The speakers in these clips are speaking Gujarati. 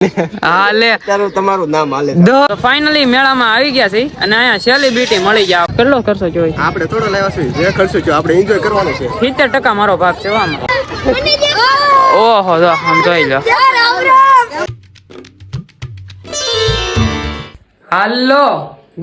હા લે તારું તમારું નામ હાલે તો ફાઇનલી મેળામાં આવી ગયા છે અને અહીંયા સેલિબ્રિટી મળી ગયા. કેટલો ખર્ચો જોઈ આપણે થોડો લેવા છે જે ખર્ચો છે આપણે એન્જોય કરવાનો છે. 70% મારો ભાગ છે આમાં. ઓહો જો આમ જોઈ લો. હાલો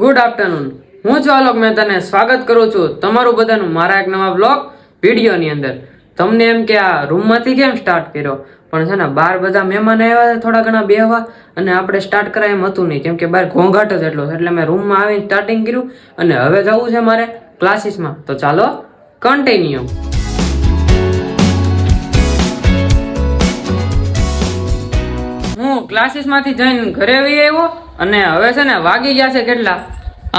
ગુડ આફ્ટરનૂન, હું છું આલોક મહેતાને સ્વાગત કરું છું તમારું બધાનું મારા એક નવા બ્લોગ વિડીયોની અંદર. તમને એમ કે આ રૂમમાંથી કેમ સ્ટાર્ટ કર્યો, પણ છે ને બહાર બધા મહેમાન આવ્યા છે થોડા ઘણા બેહવા અને આપણે સ્ટાર્ટ કરાય એમ હતું નહીં, કેમ કે બહાર ઘોંઘાટ જ એટલો, એટલે મેં રૂમમાં આવીને સ્ટાર્ટિંગ કર્યું અને હવે જવું છે મારે ક્લાસીસમાં. તો ચાલો કન્ટિન્યુ. હું ક્લાસીસમાંથી જઈને ઘરે આવી આવ્યો અને હવે છે ને વાગી ગયા છે કેટલા,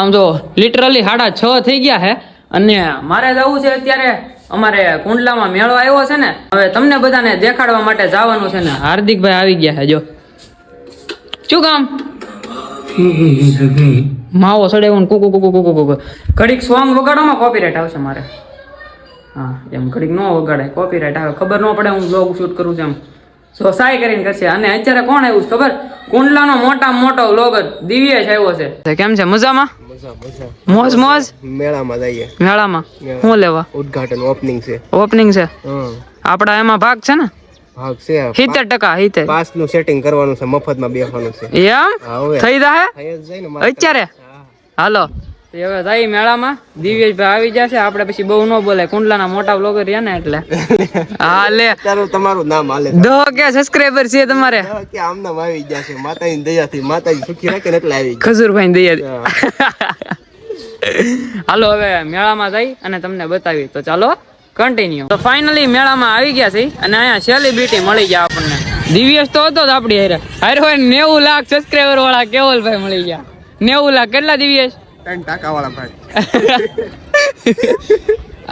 આમ જો લિટરલી 6:30 થઈ ગયા છે અને મારે જવું છે અત્યારે અમારે કુંડલામાં મેળો આવ્યો છે ને, હવે તમને બધાને દેખાડવા માટે જવાનું છે ને. હાર્દિકભાઈ આવી ગયા છે, જો શું કામ માવો સડેવું કુકુ કુકુ કુકુ કુકુ. ઘડીક સોંગ વગાડવામાં કોપીરાઇટ આવશે મારે. હા એમ ઘડીક ન વગાડે કોપીરાઇટ આવે, ખબર ન પડે હું બ્લોગ શૂટ કરું છું એમ. સો સાય કરીને કરશે. અને અત્યારે કોણ આવ્યું છે ખબર, કુંડલાનો મોટામાં મોટો વ્લોગર દિવ્યેશ આવ્યો છે. કેમ છે, મજામાં? મોજ મોજ. મેળામાં જઈએ. મેળામાં શું લેવા? ઉદ્ઘાટન ઓપનિંગ છે. ઓપનિંગ છે આપડા, એમાં ભાગ છે ને? ભાગ છે 70% પાસ નું સેટિંગ કરવાનું છે, મફતમાં બેસવાનું છે. એમ થઈ જાય અત્યારે. હાલો હવે જાય મેળામાં. દિવ્યેશભાઈ આવી જશે, આપણે પછી બહુ ન બોલાય, કુંડલાના મોટા બ્લોગર રહ્યા ને એટલે. હા લે તારું તમારું નામ હાલે. દો કે સબસ્ક્રાઇબર છે તમારે કે આમ નામ આવી ગયા છે. માતાજીની દયાથી, માતાજી સુખી રાખે ને એટલે આવી ગયા. ખજૂરભાઈ દયા. હાલો હવે મેળામાં જઈ અને તમને બતાવી. તો ચાલો કન્ટિન્યુ. તો ફાઇનલી મેળામાં આવી ગયા છે અને અહીંયા સેલિબ્રિટી મળી ગયા આપણને. દિવ્યેશ તો હતો જ આપડી હારે હોય. 90 લાખ સબસ્ક્રાઇબર વાળા કેવલભાઈ મળી ગયા. 90 લાખ કેટલા દિવ્યેશ? 10% વાળા ભાઈ.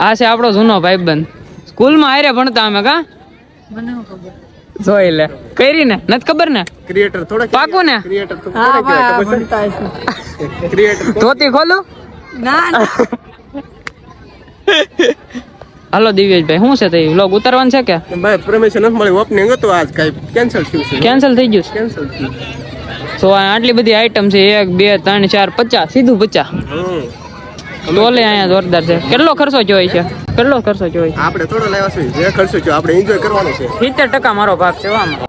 આ છે આપણો જૂનો ભાઈબંધ, સ્કૂલમાં હારે ભણતા અમે. કા જોઈ લે કરી ને નથી ખબર ને, ક્રિએટર થોડા પાકું ને, ક્રિએટર તો ક્રિએટર ધોતી ખોલું ના. હાલો દિવ્યેશભાઈ શું છે, તે વ્લોગ ઉતારવાનું છે કે ભાઈ? પરમિશન નથી મળી, ઓપનિંગ હતું આજ, કઈ કેન્સલ થયું છે. કેન્સલ થઈ ગયું? કેન્સલ થયું. તો આટલી બધી આઈટમ છે, 1 2 3 4 50, સીધું 50. ટોલે અહીંયા જોરદાર છે. કેટલો ખર્ચો જોઈ છે? કેટલો ખર્ચો જોઈ? આપણે થોડો લેવા છે જે ખર્ચો છે આપણે એન્જોય કરવાનો છે. 70% મારો ભાગ છે આમાં.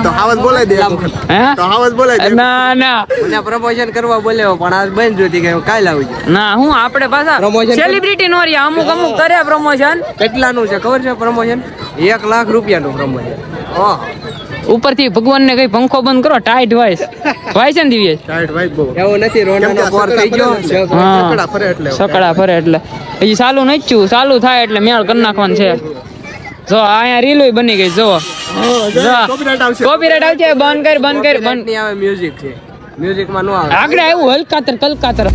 તો હાવત બોલાઈ દે. હે તો હાવત બોલાઈ દે. ના ના મને પ્રમોશન કરવા બોલ્યો પણ આજ બંધ જોતી કે કાલ આવી જાય. ના હું આપણે પાછા સેલિબ્રિટી નો રહ્યા, અમુક કરે પ્રમોશન. કેટલાનું છે ખબર છે પ્રમોશન? 1 લાખ રૂપિયાનું પ્રમોશન. ઓહ ઉપરથી ભગવાન ને કઈ પંખો બંધ કરો, ટાઈટ વાઈસ છે ને દિવ્યેશ? ટાઈટ વાઈસ બહુ એવું નથી. રોનાનો પોર થઈ ગયો, સકડા ફરે એટલે સકડા ફરે એટલે હજી ચાલુ નથી થયું, ચાલુ થાય એટલે મેળ કરી નાખવાનું છે. જો અહીંયા રીલ બની ગઈ, જો કોપીરાઇટ આવશે. બંધ કર બંધ આવે. મ્યુઝિક છે, મ્યુઝિક માં નો આવે. આગળ આવ્યું હલકાતર કલકાતર.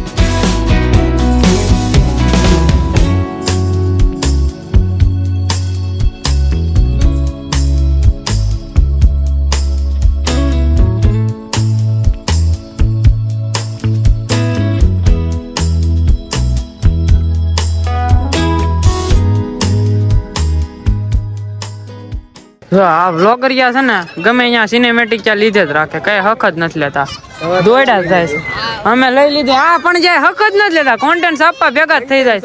જો આ વ્લોગરિયા છે ને ગમે અહીંયા સિનેમેટિક ચા લીધે જ રાખે, કઈ હક જ નથી લેતા, દોડ્યા જ જાય છે. અમે લઈ લીધે આ પણ જાય હક જ નથી લેતા, કોન્ટેન્ટ આપવા ભેગા જ થઈ જાય.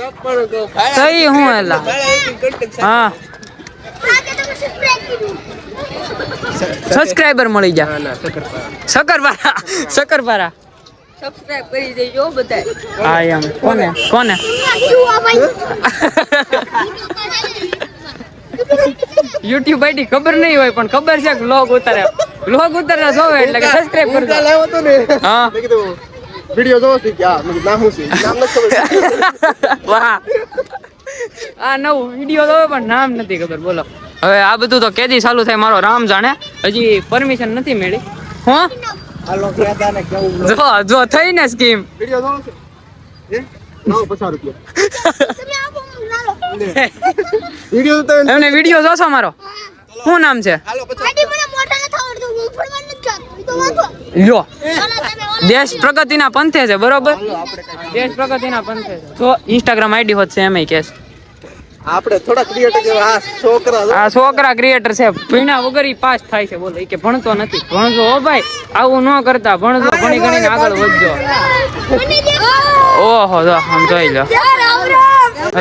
સહી હું એલા હા સબસ્ક્રાઇબર મળી જાય. શકરપારા સબસ્ક્રાઇબ કરી દેજો બધાય. હા એમ કોને YouTube આઈડી ખબર નહીં હોય પણ ખબર છે કે વ્લોગ ઉતારે જોવે એટલે કે સબસ્ક્રાઇબ કરજો. લાવ્યો તો ને હા મેં કીધું વિડિયો જોવો છે કે મેં નામ શું છે, નામ નથી ખબર. વાહ આ નવો વિડિયો જોવે પણ નામ નથી ખબર. બોલો હવે આ બધું તો કેદી ચાલુ થાય મારો રામ જાણે, હજી પરમિશન નથી મળી. હો હાલો કેદાને કેવું જો થઈ ને સ્કીમ વિડિયો જોવો છે હે 950 રૂપિયા. વિડિયો તો એમને વિડિયો જોશો મારો? શું નામ છે? લો દેશ પ્રગતિના પંથે છે, બરોબર? દેશ પ્રગતિના પંથે છે તો ઇન્સ્ટાગ્રામ આઈડી હોત છે એમ કેસ. આપણે થોડા ક્રિએટર જેવા આ છોકરા આ છોકરા ક્રિએટર છે, ભણ્યા વગર ઈ પાસ થાય છે. બોલો ઈ કે ભણતો નથી. ભણજો હો ભાઈ, આવું ન કરતા, ભણજો, ભણી ગણીને આગળ વધજો. ઓહો જો આમ જોઈ લો.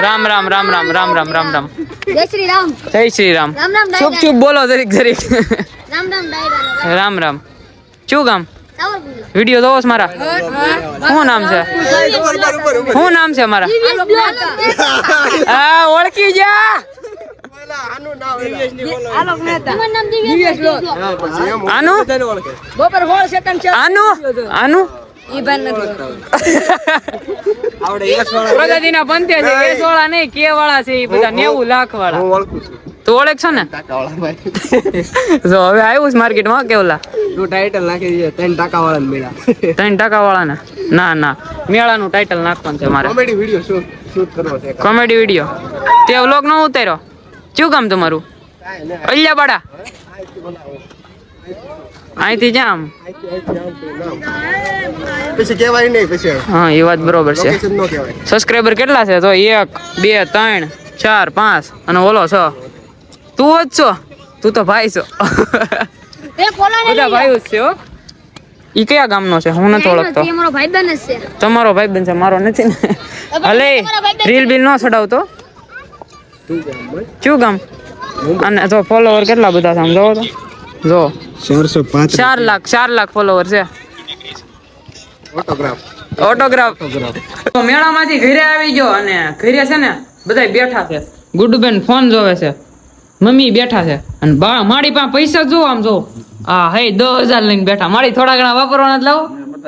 રામ રામ રામ રામ રામ રામ રામ રામ. જય શ્રી રામ. જય શ્રી રામ. રામ રામ ચૂપ ચૂપ બોલો જરીક જરીક. રામ રામ ડાયરા. રામ રામ. શું ગામ? સાવરકુંડલા. વિડિયો જોવો છો મારા? શું નામ છે? શું નામ છે મારા? આ ઓળખી જા. આનું નામ તમારું નામ દિવ્યેશ બ્લોગ. આનું બપોર 16 સેકન્ડ છે. આનું આનું ઈ ભાન નથી. આવડે એક પ્રજાતિના પંથે છે. કેસ વાળા નહીં, કે વાળા છે. એ બધા 90 લાખ વાળા. હું ઓળખું છું તું ઓળખ છો ને? કાકાવાળા ભાઈ. જો હવે આવ્યું છે માર્કેટમાં કેવલા તું ટાઇટલ નાખી દીધો 3 ટકા વાળાને મેળા. 3% વાળા ને. ના ના, મેળાનું ટાઇટલ નાખવાનું છે મારે. કોમેડી વિડિયો શૂટ કરવો છે. Comedy video. તે વ્લોગ નો ઉતાર્યો. શું કામ તમારું? અલ્યાબાડા. અહીંથી જામ. પછી કહેવાય નહીં પછી. હા એ વાત બરોબર છે. લોકેશન નો કહેવાય. સબસ્ક્રાઇબર કેટલા છે? તો 1 2 3 4 5 અને ઓલો 6. તું જ છો? તું તો ભાઈ છો. એ કોલાને બધા ભાઈઓ જ છે હો. ઈ કયા ગામનો છે? હું નથી ઓળખતો. એ મારો ભાઈબંધ જ છે. તમારો ભાઈબંધ છે, મારો નથી ને. અલે રીલ બિલ નો ચડાવતો. શું ગામ? અને જો ફોલોવર કેટલા બધા છે આમ જોવો તો. જો 405 4 લાખ ફોલોવર છે. ઓટોગ્રાફ. તો મેળામાંથી ઘરે આવી ગયો અને ઘરે છે ને બધા બેઠા છે. ગુડ્ડુબેન ફોન જોવે છે, મમ્મી બેઠા છે અને મારી પાસે પૈસા જો આમ જો. હા હે 10,000 લઈને બેઠા. મારી થોડા ઘણા વાપરવાના જ લાવો.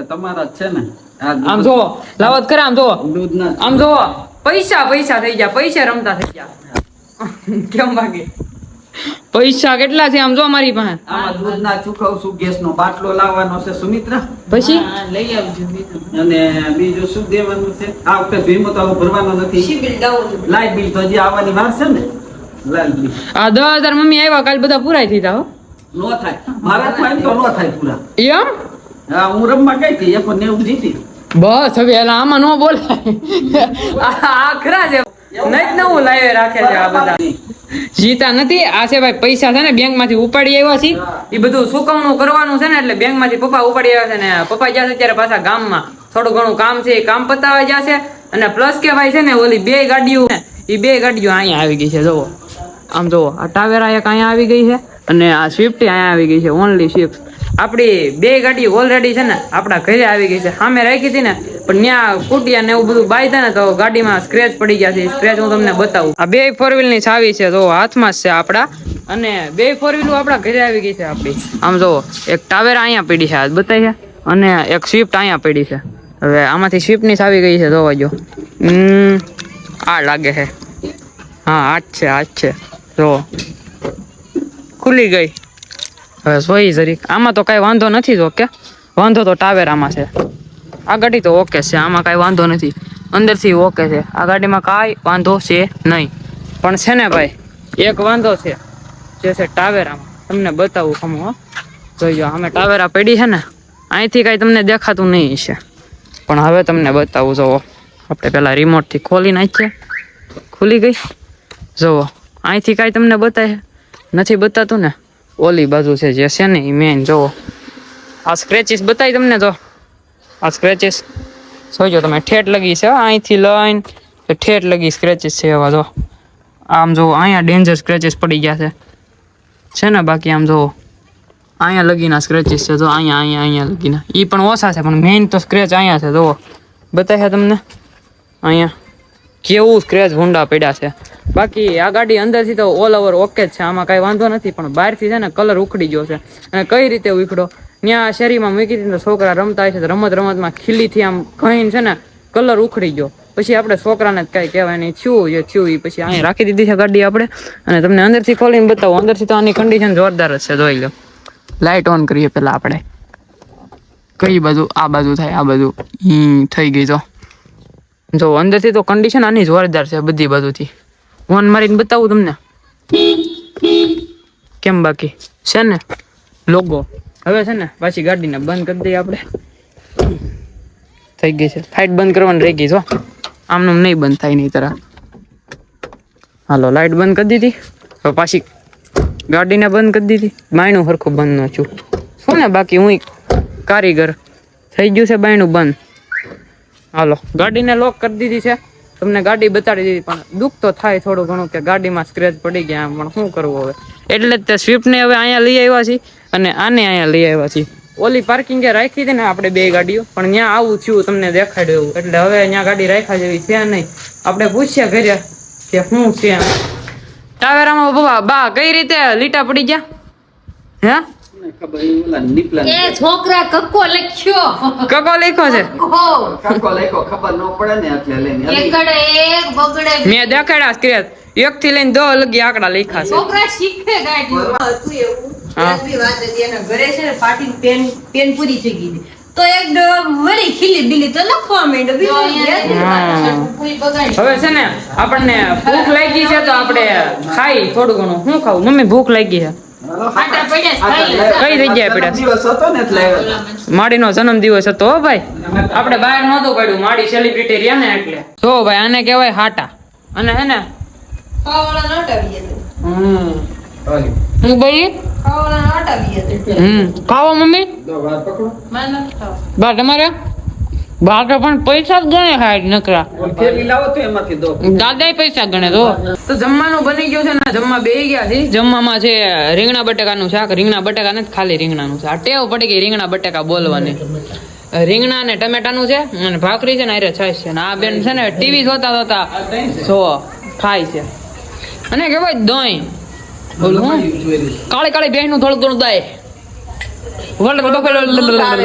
તમારા જ છે ને આમ જો લાવત કરે. આમ જો આમ જો પૈસા પૈસા થઈ ગયા. પૈસા રમતા થઈ ગયા. કેમ બાકી પૈસા કેટલા છે આમ જો મારી પાસે. આમાં દૂધના ચૂકવશું, ગેસનો બાટલો લાવવાનો છે સુમિત્રા, પછી અને બીજું શું દેવાનું છે? આ વખતે વીમો તો હવે ભરવાનો નથી. લાઇટ બિલ તો હજી આવવાની વાર છે ને. લાઇટ બિલ આ 10,000 મમ્મી આવ્યા કાલ બધા પૂરા થઈ જા. નો થાય, મારા થાય તો નો થાય પૂરા. એમ હા, હું રમવા ગઈ હતી 190 જીતી. બસ હવે એલા આમાં નો બોલાય. આ ખરા છે. નહીં નવું લાવે રાખે છે આ બધા. જીતા નથી. આ છે ભાઈ પૈસા છે ને બેંક માંથી ઉપાડી આવ્યા છે. એ બધું સુકવણું કરવાનું છે ને એટલે બેંક માંથી પપ્પા ઉપાડી આવ્યા છે ને પપ્પા જશે ત્યારે પાછા ગામમાં થોડું ઘણું કામ છે એ કામ પતાવા જશે. અને પ્લસ કે ભાઈ છે ને ઓલી 2 ગાડીઓ એ 2 ગાડીઓ અહીંયા આવી ગઈ છે. જોવો આમ જોવો. આ ટાવેરા એક અહીંયા આવી ગઈ છે અને આ સ્વિફ્ટ અહીંયા આવી ગઈ છે. Only Swift. આપણી 2 ગાડી ઓલરેડી છે ને આપણા ઘરે આવી ગઈ છે. સામે રાખી હતી ને પણ ત્યાં કુટિયા ને એવું બધું બાંધ્યા ને તો ગાડીમાં સ્ક્રેચ પડી ગયા છે. સ્ક્રેચ હું તમને બતાવું. આ 2 4 વ્હીલ ની ચાવી છે તો હાથમાં જ છે આપણા. અને 2 4 વ્હીલ આપણા ઘરે આવી ગઈ છે આપણી. આમ જોવો એક ટાવેરા અહીંયા પડી છે આ બતાવી છે અને એક સ્વિફ્ટ અહીંયા પડી છે. હવે આમાંથી સ્વિફ્ટ ની ચાવી ગઈ છે જોવા જો. આ લાગે છે. હા આ જ છે જો ખુલી ગઈ. હવે સોઈ જરીક. આમાં તો કઈ વાંધો નથી. જો કે વાંધો તો ટાવેરામાં છે. આ ગાડી તો ઓકે છે, આમાં કઈ વાંધો નથી. અંદરથી ઓકે છે. આ ગાડીમાં કાંઈ વાંધો છે નહીં. પણ છે ને ભાઈ એક વાંધો છે જે છે ટાવેરામાં. તમને બતાવું ખમો. જોઈજો અમે ટાવેરા પડી છે ને અહીંથી કાંઈ તમને દેખાતું નહીં છે પણ હવે તમને બતાવું. જોવો આપણે પેલા રિમોટથી ખોલી નાખીએ. ખુલી ગઈ. જોવો અહીંથી કાંઈ તમને બતાય નથી બતાતું ને. ઓલી બાજુ છે જે છે ને એ મેન. જોવો આ સ્ક્રેચીસ બતાવી તમને. જો આ સ્ક્રેચીસ જોઈજો તમે. ઠેઠ લગી છે અહીંથી લઈને ઠેઠ લગી સ્ક્રેચીસ છે એવા. જો આમ જો અહીંયા ડેન્જર સ્ક્રેચીસ પડી ગયા છે ને. બાકી આમ જો અહીંયા લગીના સ્ક્રેચીસ છે. જો અહીંયા લગીના એ પણ ઓછા છે પણ મેઇન તો સ્ક્રેચ અહીંયા છે. જુઓ બતાવ્યા તમને અહીંયા કેવું સ્ક્રેચ ભૂંડા પડ્યા છે. બાકી આ ગાડી અંદરથી તો ઓલ ઓવર ઓકે જ છે. આમાં કાંઈ વાંધો નથી પણ બહારથી છે ને કલર ઉખડી ગયો છે. અને કઈ રીતે ઉખડો? ત્યાં શેરીમાં મૂકી દીધી તો છોકરા રમતા હોય છે તો રમતમાં ખીલીથી આમ કહીને છે ને કલર ઉખડી ગયો. પછી આપણે છોકરાને જ કાંઈ કહેવાય નહીં. થયું એ થયું એ. પછી અહીં રાખી દીધી છે ગાડી આપણે. અને તમને અંદરથી ખોલીને બતાવો. અંદરથી તો આની કન્ડિશન જોરદાર જ છે. જોઈ લો. લાઇટ ઓન કરીએ પહેલાં આપણે. કઈ બાજુ? આ બાજુ થાય. આ બાજુ થઈ ગઈ. જો અંદરથી તો કન્ડિશન આની જોરદાર છે બધી બાજુથી. ફોન મારીને બતાવું તમને કેમ. બાકી છે ને લોગો. હવે છે ને પાછી ગાડીને બંધ કરી દઈએ આપણે. થઈ ગઈ છે. ફાઇટ બંધ કરવાની રહી ગઈ. જો આમનું નહીં બંધ થાય નહીં તરફ. હાલો લાઈટ બંધ કરી દીધી. હવે પાછી ગાડીને બંધ કરી દીધી. બાયણું હરખું બંધ ન છું શું ને, બાકી હું કારીગર થઈ ગયું છે બાયણું બંધ. હાલો ગાડીને લોક કરી દીધી છે. તમને ગાડી બતાડી દીધી, પણ દુઃખ તો થાય થોડું ઘણું કે ગાડીમાં સ્ક્રેચ પડી ગયા, પણ શું કરવું હવે. એટલે જ તે સ્વિફ્ટને હવે અહીંયા લઈ આવ્યા છીએ અને આને અહીંયા લઈ આવ્યા છીએ. ઓલી પાર્કિંગે રાખી હતી ને આપણે બે ગાડીઓ, પણ ત્યાં આવું થયું તમને દેખાડ્યું એવું, એટલે હવે અહીંયા ગાડી રાખ્યા જેવી છે નહીં. આપણે પૂછ્યા કર્યા કે શું છે એમ. ટાવેરામાં બાબા બા કઈ રીતે લીટા પડી ગયા હે? ખબર ઈ ઓલા નીપલા એ છોકરા કક્કો લખ્યો. કકો લખ્યો છે. કાકો લખ્યો ખબર ન પડે ને એટલે લઈને એકડે એક બગડે બે. મેં દેખાડ્યા સ્ક્રેચ 1 થી લઈને 10 લગી આંકડા લખ્યા છે. છોકરા શીખે ગાડી. હતું એવું હા. બી વાત હતી એના ઘરે છે ને પાટી પેન પૂરી થઈ ગઈ હતી. તો એક વળી ખીલી બિલી તો લખવા માંડ્યો બીજું પૂરી બગાડી. હવે છે ને આપણને ભૂખ લાગી છે તો આપણે ખાઈ થોડું ઘણું. શું ખાવું મમ્મી? ભૂખ લાગી છે. આટા પડ્યા છે, કઈ જગ્યાએ પડ્યા? દિવસ હતો ને એટલે આવ્યા હતા. માડીનો જન્મ દિવસ હતો હો ભાઈ. આપણે બહાર નહોતું પડ્યું, માડી સેલિબ્રિટી રહ્યા ને એટલે. જો ભાઈ આને કહેવાય હાટા. અને હે ને ખાવાના નટ આવી હતી હું ભાઈ ખાવાના નટ આવી હતી ખાવો મમ્મી દો વાર પકડો. મારે નથી ખાવા બા તમારે બા તો પણ પૈસા જ ગણે ખાય નકરા. થેલી લાવો તો એમાંથી દો. દાદા પૈસા ગણે તો જમવાનું બની ગયું છે ને, જમવા બેહી ગયા છે. જમવામાં છે રીંગણા બટાકાનું શાક. રીંગણા બટાકા નથી, ખાલી રીંગણાનું છે. આ ટેવ પડી ગઈ રીંગણા બટાકા બોલવાની. રીંગણા ને ટમેટાનું છે અને ભાખરી છે ને આરે છાશ છે. ને આ બેન છે ને ટીવી જોતા જોતા જો ખાય છે. અને કેવાય દહીં બોલું હું કાળી કાળી બેન નું થોડું થોડું દહીં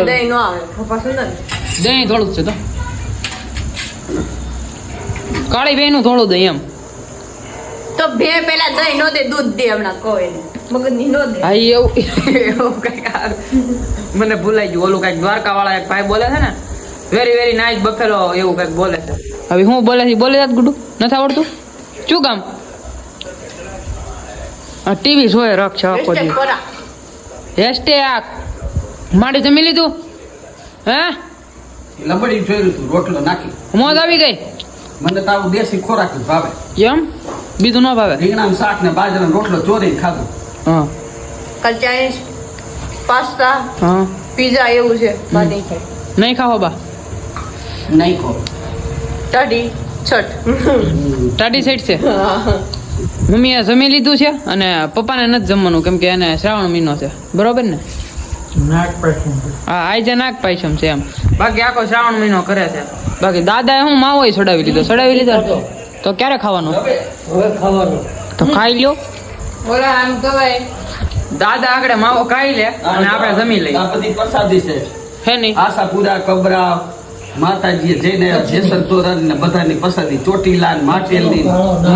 દહીં નો આવે પપ્પા સુંદર દહીં થોડું જ છે તો કાળી બેન નું થોડું દહીં એમ. તો બે પેલા દહીં નો દે દૂધ દે હમણાં કહો એને મગજ ની નો દે હા એવું એવું કઈક મને ભૂલાઈ ગયું. ઓલું કઈક દ્વારકા વાળા એક ભાઈ બોલે છે ને, વેરી વેરી નાઇસ બફેલો એવું કઈક બોલે છે. હવે હું બોલે છે બોલે જાત ગુડું નથી આવડતું. શું કામ? ટીવી જોયે રખ છે આખો દી. હેસ્ટે આ માડી જમી લીધું હે? લંબડી જોયું તું રોટલો નાખી. મોજ આવી ગઈ. મને તો આવું દેશી ખોરાક જ ભાવે. એમ બીજું ન ભાવે? રીંગણાનું શાક ને બાજરાનો રોટલો ચોરીને ખાધું. હા ચાઇનીઝ પાસ્તા હા પીઝા એવું છે બા નહીં ખાય નહીં ખાવો બા? નહીં ખો. ટાઢી છઠ ટાડી સાઈડ છે. મમ્મીએ જમી લીધું છે અને પપ્પાને નથી જમવાનું કેમ કે એને શ્રાવણ મહિનો છે બરોબર ને? હા આજે નાગ પાંચમ છે એમ. બાકી આખો શ્રાવણ મહિનો કરે છે. બાકી દાદાએ હું માવો ચડાવી લીધો. ચડાવી લીધો તો ક્યારે ખાવાનું? તો ખાઈ લ્યો. ઓલા આમ કહેવાય દાદા આગળ માવો ખાઈ લે અને આપણે જમી લઈએ. આ બધી પ્રસાદી છે. હે નહીં? આશાપુરા કબરા માતાજી જઈને જેસર તોરણ ને બધાની પ્રસાદી ચોટીલા ને માટેલની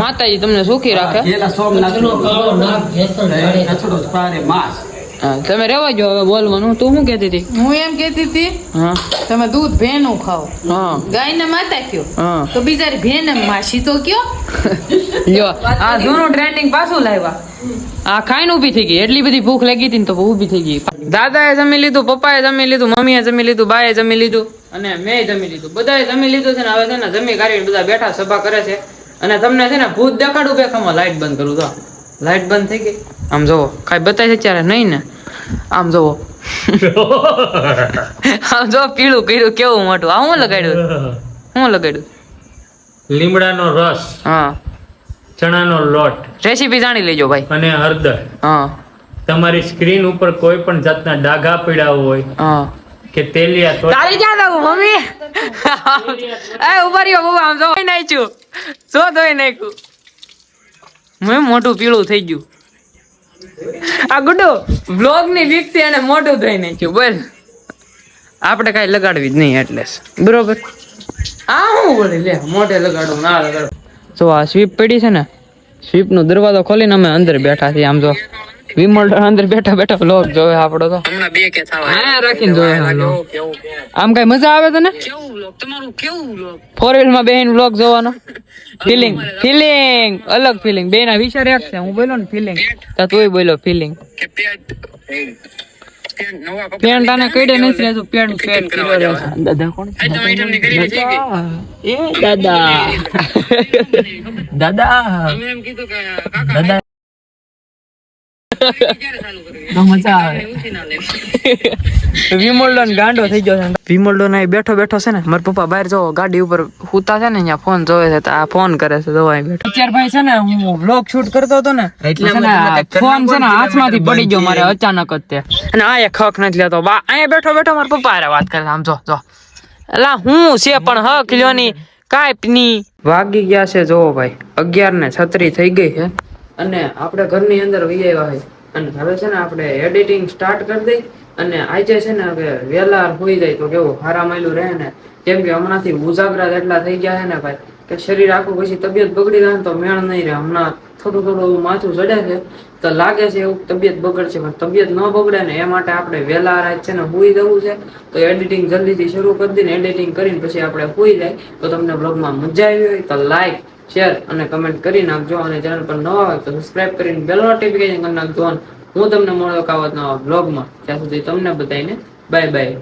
માતાજી તમને સુખી રાખે. જેલા સોમનાથ કચડો પારે માસ. હા તમે રહેવા જો હવે બોલવાનું. તું શું કહેતી હતી? હું એમ કેતી હતી હા તમે દૂધ ભેનું ખાઓ. હા ગાયને માતા કયો હા તો બિચારી ભેને માસી તો કયો. લ્યો આ જૂનું ટ્રેન્ડિંગ પાછું લાવ્યા. આ ખાઈને ઊભી થઈ ગઈ. એટલી બધી ભૂખ લાગી હતી ને તો ઊભી થઈ ગઈ. દાદાએ જમી લીધું, પપ્પાએ જમી લીધું, મમ્મીએ જમી લીધું, બાએ જમી લીધું અને મેં જમી લીધું. બધાએ જમી લીધું છે ને હવે છે ને જમી કાઢીને બધા બેઠા સભા કરે છે. અને તમને છે ને ભૂત દેખાડું બેખામાં લાઈટ બંધ કરું તો લાઈટ બંધ થઈ ગઈ. આમ જોવો કાંઈ બતાય છે ત્યારે નહીં ને? આમ જોવો આમ જો પીળું કર્યું કેવું મોટું. આ હું લગાડ્યું? હું લગાડ્યું? લીમડાનો રસ, હા ચણાનો લોટ રેસીપી જાણી લેજો ભાઈ. અને હળદર. હા તમારી સ્ક્રીન ઉપર કોઈ પણ જાતના ડાઘા પડ્યા હોય હા કે તેલિયા તો તારી ક્યાં દઉં મમ્મી? એ ઉભા રહ્યો બાબા. આમ જો નાખ્યું જો ધોઈ નાખ્યું. મેં મોટું પીળું થઈ ગયું. આ ગુડ્ડુ બ્લોગ ની બીક થી એને મોટું ધોઈ નાખ્યું. બોલ આપણે કઈ લગાડવી જ નહીં એટલે બરોબર. આ હું બોલી લે મોઢે લગાડું ના લગાડું. જો આ સ્વીપ પડી છે ને, સ્વીપ નો દરવાજો ખોલીને અમે અંદર બેઠા છીએ. આમ જો વિમલ અંદર બેઠા બેઠા વ્લોગ જોવે આપણો તો હા રાખીને જોવે. આમ કઈ મજા આવે તને? ફોર વ્હીલ માં બેહીને વ્લોગ જોવાનો ફિલિંગ અલગ ફિલિંગ. બે ના વિચાર એક છે. હું બોલ્યો ને ફિલિંગ તો તુંય બોલ્યો ફિલિંગ. પેન્ટ આને કઈડે નથી રહેતું, પેન્ટ પેન્ટ કર્યો રહે છે. દાદા કોણ? એ દાદા દાદા દાદા તો મજા આવે. વિમોલ્ડો ને ગાંડો થઈ ગયો છે. વિમોલ્ડો ને બેઠો બેઠો છે ને, મારા પપ્પા બહાર જો ગાડી ઉપર હુતા છે ને, અહીંયા ફોન જોવે છે, તો આ ફોન કરે છે. જોવા બેઠો અત્યાર ભાઈ છે ને, હું વ્લોગ શૂટ કરતો હતો ને, એટલે ફોન છે ને હાથમાંથી પડી ગયો મારે અચાનક જ તે. અને આ એક હક નથી લેતો. બા અહીંયા બેઠો બેઠો મારા પપ્પા હારે વાત કરે છે. આમ જો જો એલા હું છે પણ હક લ્યોની કાંઈ વાગી ગયા છે. જોવો ભાઈ 11:36 થઈ ગઈ છે અને આપણે ઘરની અંદર વહી આવ્યા છે. અને હવે છે ને આપણે એડિટિંગ સ્ટાર્ટ કરી દઈ અને આજે છે ને હવે વહેલા હોઈ જાય તો કેવું હારા માયલું રહે ને. કેમ કે હમણાંથી ઉજાગરા એટલા થઈ ગયા છે ને ભાઈ કે શરીર આખું પછી તબિયત બગડી જાય ને તો મેળ નહીં રહે. હમણાં થોડું થોડું માથું ચડે છે તો લાગે છે એવું તબિયત બગડશે, પણ તબિયત ન બગડે ને એ માટે આપણે વહેલા રાત છે ને હોઈ જવું છે. તો એડિટિંગ જલ્દીથી શરૂ કરી દઈને એડિટિંગ કરીને પછી આપણે હોઈ જાય. તો તમને બ્લોગમાં મજા આવી હોય તો લાઈક શેર અને કમેન્ટ કરી નાખજો. અને ચેનલ પર નવા હોય તો સબસ્ક્રાઇબ કરીને બેલ નોટિફિકેશન કરી નાખજો. હું તમને મળ્યો કાવત નવા બ્લોગમાં. ત્યાં સુધી તમને બધાને બાય બાય.